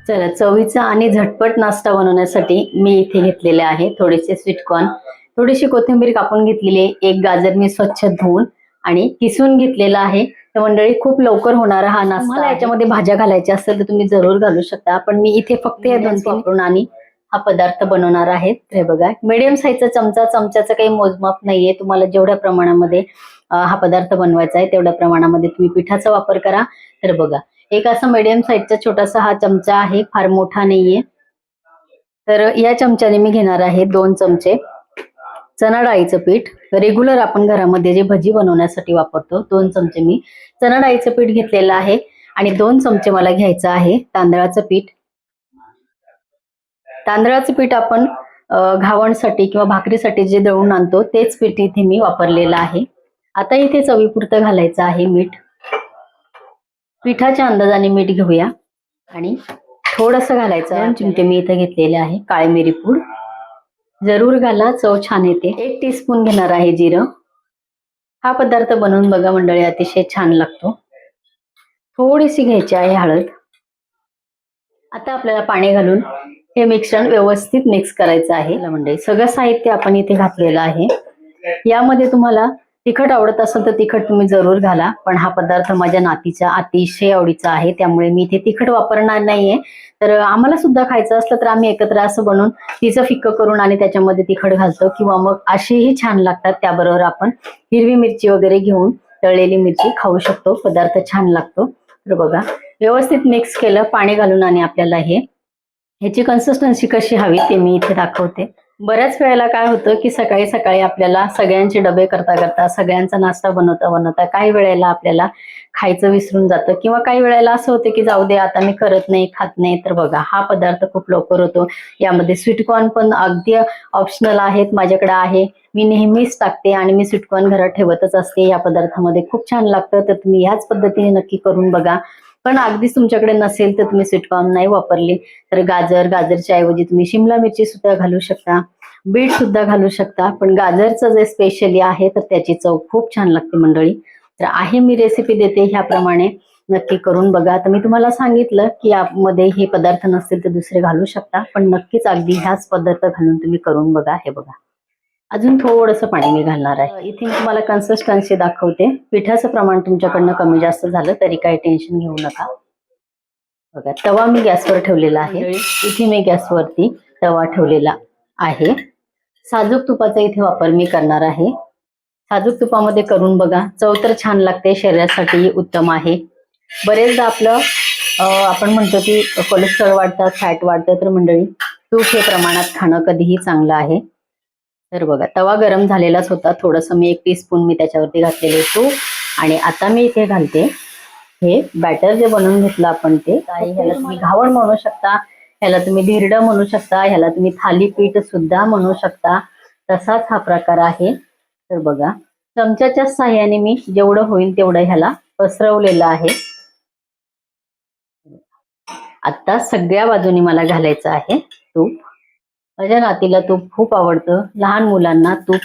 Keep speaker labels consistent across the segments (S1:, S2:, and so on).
S1: चला, चवीचा आणि झटपट नाश्ता बनवण्यासाठी मी इथे घेतलेले आहे थोडेसे स्वीटकॉर्न, थोडीशी कोथिंबीर कापून घेतलेली आहे, एक गाजर मी स्वच्छ धुवून आणि किसून घेतलेला आहे. तर मंडळी, खूप लवकर होणारा हा नाश्ता. मला याच्यामध्ये भाज्या घालायच्या असतील तर तुम्ही जरूर घालू शकता, पण मी इथे फक्त हे 2-3 वापरून आणि हा पदार्थ बनवणार आहे. हे बघा, मीडियम साईजचा चमचा, चमच्याचं काही मोजमाप नाहीये. तुम्हाला जेवढ्या प्रमाणामध्ये हा पदार्थ बनवायचा आहे तेवढ्या प्रमाणामध्ये तुम्ही पिठाचा वापर करा. तर बघा, एक असा मीडियम साईजचा छोटासा हा चमचा आहे, फार मोठा नाहीये. तर या चमच्याने मी घेणार आहे 2 चमचे चणा डाळीचं पीठ. रेग्युलर आपण घरामध्ये जे भजी बनवण्यासाठी वापरतो, 2 चमचे मी चणा डाळीचं पीठ घेतलेलं आहे. आणि 2 चमचे मला घ्यायचं आहे तांदळाचं पीठ. तांदळाचं पीठ आपण घावणसाठी किंवा भाकरीसाठी जे दळून आणतो तेच पीठ इथे मी वापरलेलं आहे. आता इथे चवीपुरतं घालायचं आहे मीठ. पिठाच्या अंदाजाने मीठ घेऊया आणि थोडंसं घालायचं. 2 चिमटे मी इथे घेतलेले आहे काळी मिरी पूड. जरूर घाला, चव छान येते. 1 टीस्पून घेणार आहे जिरं. हा पदार्थ बनवून बघा मंडळी, अतिशय छान लागतो. थोडीशी घ्यायची आहे हळद. आता आपल्याला पाणी घालून हे मिश्रण व्यवस्थित मिक्स करायचं आहे. मंडळी, सगळं साहित्य आपण इथे घातलेलं आहे. यामध्ये तुम्हाला तिखट आवडत असेल तर तिखट तुम्ही जरूर घाला, पण हा पदार्थ माझ्या नातीच्या अतिशय आवडीचा आहे, त्यामुळे मी इथे तिखट वापरणार नाहीये. तर आम्हाला सुद्धा खायचं असलं तर आम्ही एकत्र असं बनवून तिचं फिक्क करून आणि त्याच्यामध्ये तिखट घालतो, किंवा मग असेही छान लागतात. त्याबरोबर आपण हिरवी मिरची वगैरे घेऊन तळलेली मिरची खाऊ शकतो. पदार्थ छान लागतो. तर बघा, व्यवस्थित मिक्स केलं पाणी घालून आणि आपल्याला ह्याची कन्सिस्टन्सी कशी हवी ते मी इथे दाखवते. बऱ्याच वेळेला काय होतं की सकाळी सकाळी आपल्याला सगळ्यांचे डबे करता करता, सगळ्यांचा नाश्ता बनवता बनवता काही वेळेला आपल्याला खायचं विसरून जातं, किंवा काही वेळेला असं होतं की जाऊ दे आता मी करत नाही, खात नाही. तर बघा, हा पदार्थ खूप लवकर होतो. यामध्ये स्वीटकॉर्न पण अगदी ऑप्शनल आहेत, माझ्याकडे आहे, मी नेहमीच टाकते आणि मी स्वीटकॉर्न घरात ठेवतच असते. या पदार्थामध्ये खूप छान लागतं. तर तुम्ही ह्याच पद्धतीने नक्की करून बघा. पण अगदीच तुमच्याकडे नसेल तर तुम्ही स्वीटकॉर्न नाही वापरले तर गाजरच्या ऐवजी तुम्ही शिमला मिरची सुद्धा घालू शकता, बीट सुद्धा घालू शकता. पण गाजरचं जे स्पेशली आहे तर त्याची चव खूप छान लागते मंडळी. तर आहे, मी रेसिपी देते ह्याप्रमाणे नक्की करून बघा. तर मी तुम्हाला सांगितलं की यामध्ये हे पदार्थ नसतील तर दुसरे घालू शकता, पण नक्कीच अगदी ह्याच पदार्थ घालून तुम्ही करून बघा. हे बघा, अजून थोडंसं पाणी मी घालणार आहे. इथे मी तुम्हाला कन्सिस्टन्सी दाखवते. पिठाचं प्रमाण तुमच्याकडनं कमी जास्त झालं तरी काही टेन्शन घेऊ नका. बघा, तवा मी गॅसवर ठेवलेला आहे. इथे मी गॅसवरती तवा ठेवलेला आहे. साजूक तुपाचा इथे वापर मी करणार आहे. साजूक तुपामध्ये करून बघा, चव तर छान लागते, शरीरासाठी उत्तम आहे. बरेचदा आपलं आपण म्हणतो की कोलेस्ट्रॉल वाढतं, फॅट वाढतं, तर मंडळी तूप हे प्रमाणात खाणं कधीही चांगलं आहे. तर बघा, तवा गरम झालेलाच होता. थोडंसं मी 1 टीस्पून मी त्याच्यावरती घातलेले तूप. आणि आता मी इथे घालते हे बॅटर जे बनवून घेतलं आपण ते. ह्याला तुम्ही घावण म्हणू शकता, ह्याला तुम्ही धिरडं म्हणू शकता, ह्याला तुम्ही थालीपीठ सुद्धा म्हणू शकता. तसाच हा प्रकार आहे. तर बघा, चमच्याच्या साह्याने मी जेवढं होईल तेवढं ह्याला पसरवलेलं आहे. आता सगळ्या बाजूनी मला घालायचं आहे तूप. माझ्या नातीला तूप खूप आवडतं. लहान मुलांना तूप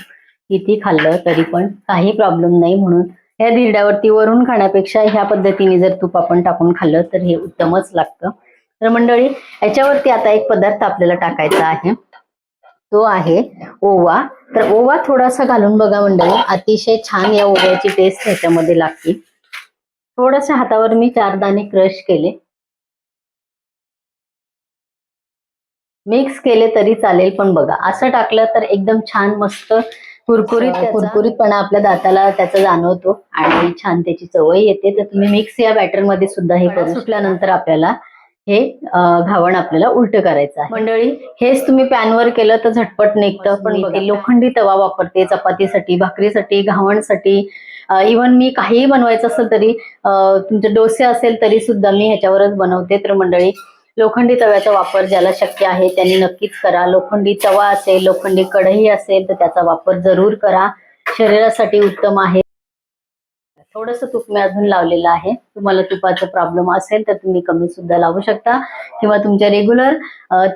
S1: किती खाल्लं तरी पण काही प्रॉब्लेम नाही, म्हणून या धिरड्यावरती वरून खाण्यापेक्षा ह्या पद्धतीने जर तूप आपण टाकून खाल्लं तर हे उत्तमच लागतं. तर मंडळी, याच्यावरती आता एक पदार्थ आपल्याला टाकायचा आहे, तो आहे ओवा. तर ओवा थोडासा घालून बघा मंडळी, अतिशय छान या ओव्याची टेस्ट ह्याच्यामध्ये लागते. थोडंसं हातावर मी 4 दाणे क्रश केले, मिक्स केले तरी चालेल, पण बघा असं टाकलं तर एकदम छान मस्त कुरकुरीतपणा आपल्या दाताला त्याचा जाणवतो आणि छान त्याची चवही येते. तर तुम्ही मिक्स या बॅटर मध्ये सुद्धा हे करू. सुटल्यानंतर आपल्याला हे घावण आपल्याला उलट करायचं आहे. मंडळी, हेच तुम्ही पॅनवर केलं तर झटपट निघतं, पण ते लोखंडी तवा वापरते चपातीसाठी, भाकरीसाठी, घावणसाठी. इव्हन मी काहीही बनवायचं असेल तरी, तुमचे डोसे असेल तरी सुद्धा मी ह्याच्यावरच बनवते. तर मंडळी, लोखंडी तव्याचा वापर ज्याला शक्य आहे त्यांनी नक्कीच करा. लोखंडी तवा असेल, लोखंडी कढई असेल तर त्याचा वापर जरूर करा, शरीरासाठी उत्तम आहे. थोडंसं तूप मी अजून लावलेलं आहे. तुम्हाला तुपाचा प्रॉब्लेम असेल तर तुम्ही कमी सुद्धा लावू शकता, किंवा तुमच्या रेग्युलर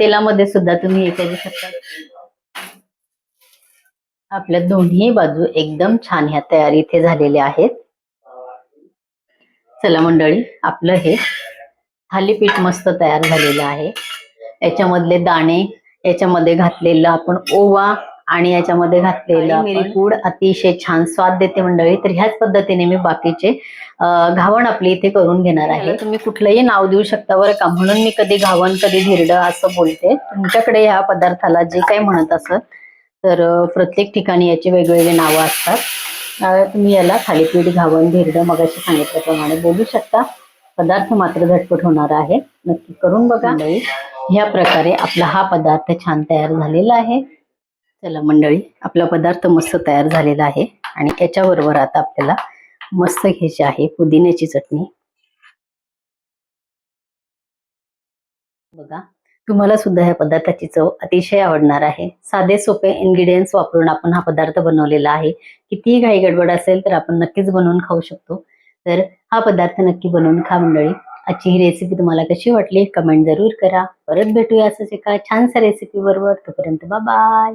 S1: तेलामध्ये सुद्धा तुम्ही हे करू शकता. आपल्या दोन्ही बाजू एकदम छान ह्या तयारी इथे झालेल्या आहेत. चला मंडळी, आपलं हे थालीपीठ मस्त तयार झालेलं आहे. याच्यामधले दाणे, याच्यामध्ये घातलेलं आपण ओवा आणि याच्यामध्ये घातलेलं मिरीपूड अतिशय छान स्वाद देते मंडळी. तर ह्याच पद्धतीने मी बाकीचे घावण आपली इथे करून घेणार आहे. तुम्ही कुठलंही नाव देऊ शकता बरं का, म्हणून मी कधी घावण कधी धिरडं असं बोलते. तुमच्याकडे ह्या पदार्थाला जे काही म्हणत असत तर प्रत्येक ठिकाणी याची वेगवेगळी नावं असतात. तुम्ही याला थालीपीठ, घावण, धिरडं मगाशी सांगितल्याप्रमाणे बोलू शकता. पदार्थ मात्र झटपट होणार आहे, नक्की करून बघा मंडळी. ह्या प्रकारे आपला हा पदार्थ छान तयार झालेला आहे. चला मंडळी, आपला पदार्थ मस्त तयार झालेला आहे आणि याच्याबरोबर आता आपल्याला मस्त घ्यायची आहे पुदिन्याची चटणी. बघा, तुम्हाला सुद्धा ह्या पदार्थाची चव अतिशय आवडणार आहे. साधे सोपे इन्ग्रेडियंट्स वापरून आपण हा पदार्थ बनवलेला आहे. कितीही घाई गडबड असेल तर आपण नक्कीच बनवून खाऊ शकतो. तर हा पदार्थ नक्की बनवून खा मंडळी. आजची ही रेसिपी तुम्हाला कशी वाटली कमेंट जरूर करा. परत भेटूया असंच एका छानशा रेसिपी बरोबर. तोपर्यंत बाय बाय.